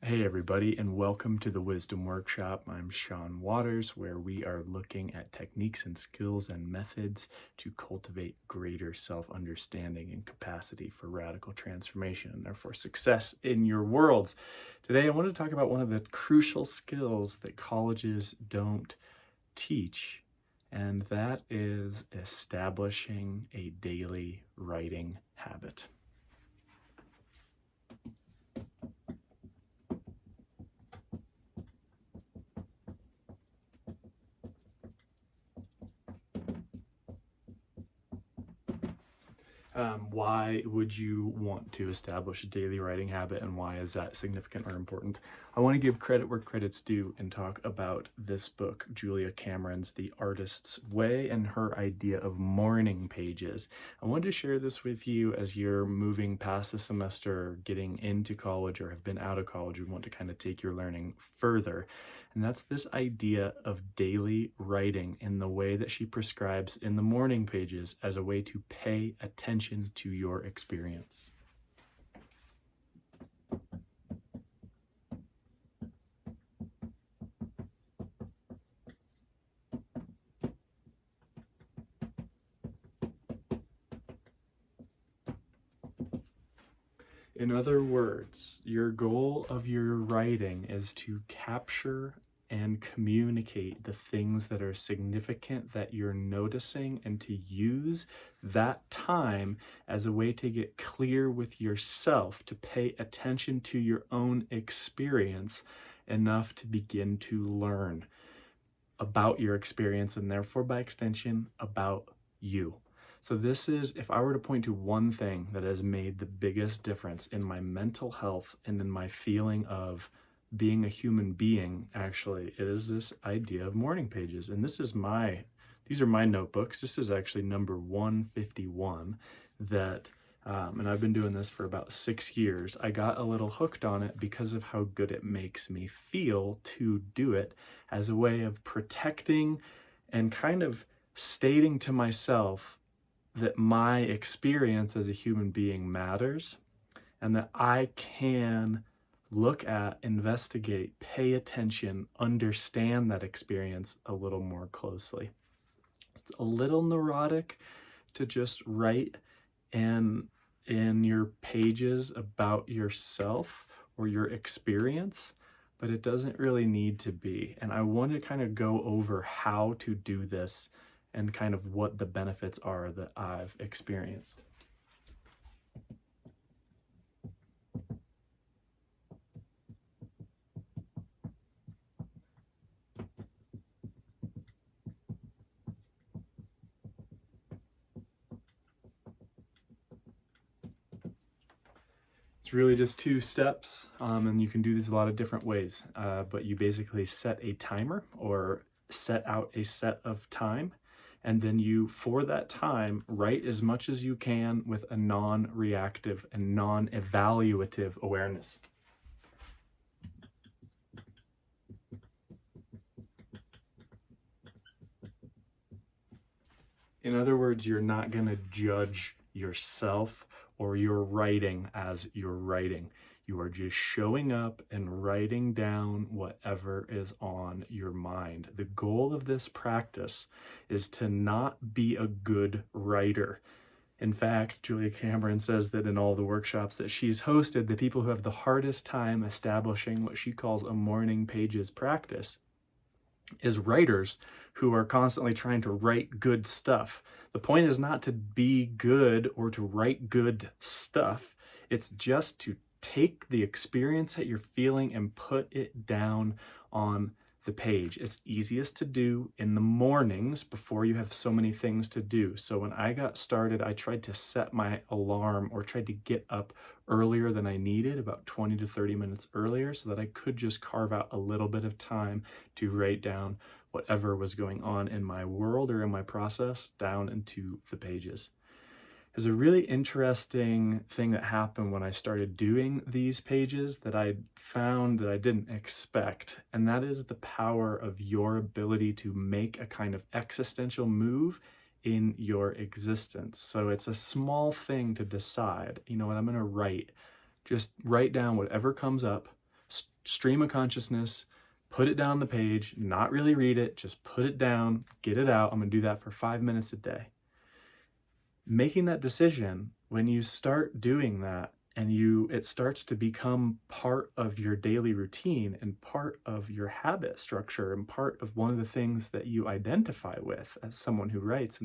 Hey everybody, and welcome to the Wisdom Workshop. I'm Sean Waters, where we are looking at techniques and skills and methods to cultivate greater self-understanding and capacity for radical transformation and therefore success in your worlds. Today I want to talk about one of the crucial skills that colleges don't teach, and that is establishing a daily writing habit. Why would you want to establish a daily writing habit, and why is that significant or important? I want to give credit where credit's due and talk about this book, Julia Cameron's The Artist's Way, and her idea of morning pages. I wanted to share this with you as you're moving past the semester, getting into college, or have been out of college. We want to kind of take your learning further. And that's this idea of daily writing in the way that she prescribes in the morning pages as a way to pay attention to your experience. In other words, your goal of your writing is to capture and communicate the things that are significant that you're noticing, and to use that time as a way to get clear with yourself, to pay attention to your own experience enough to begin to learn about your experience and therefore by extension about you. So this is, if I were to point to one thing that has made the biggest difference in my mental health and in my feeling of being a human being, actually, it is this idea of morning pages. And these are my notebooks. This is actually number 151 that, and I've been doing this for about 6 years. I got a little hooked on it because of how good it makes me feel to do it as a way of protecting and kind of stating to myself that my experience as a human being matters, and that I can look at, investigate, pay attention, understand that experience a little more closely. It's a little neurotic to just write in your pages about yourself or your experience, but it doesn't really need to be. And I want to kind of go over how to do this and kind of what the benefits are that I've experienced. It's really just 2 steps, and you can do these a lot of different ways, but you basically set a timer or set out a set of time, and then you, for that time, write as much as you can with a non-reactive and non-evaluative awareness. In other words, you're not going to judge yourself or your writing as you're writing. You are just showing up and writing down whatever is on your mind. The goal of this practice is to not be a good writer. In fact, Julia Cameron says that in all the workshops that she's hosted, the people who have the hardest time establishing what she calls a morning pages practice is writers who are constantly trying to write good stuff. The point is not to be good or to write good stuff. It's just to take the experience that you're feeling and put it down on the page. It's easiest to do in the mornings before you have so many things to do. So when I got started, I tried to set my alarm, or tried to get up earlier than I needed, about 20 to 30 minutes earlier, so that I could just carve out a little bit of time to write down whatever was going on in my world or in my process down into the pages. There's a really interesting thing that happened when I started doing these pages that I found that I didn't expect, and that is the power of your ability to make a kind of existential move in your existence. So it's a small thing to decide, you know what, I'm going to write. Just write down whatever comes up, stream of consciousness, put it down on the page, not really read it, just put it down, get it out. I'm going to do that for 5 minutes a day. Making that decision, when you start doing that and it starts to become part of your daily routine and part of your habit structure and part of one of the things that you identify with as someone who writes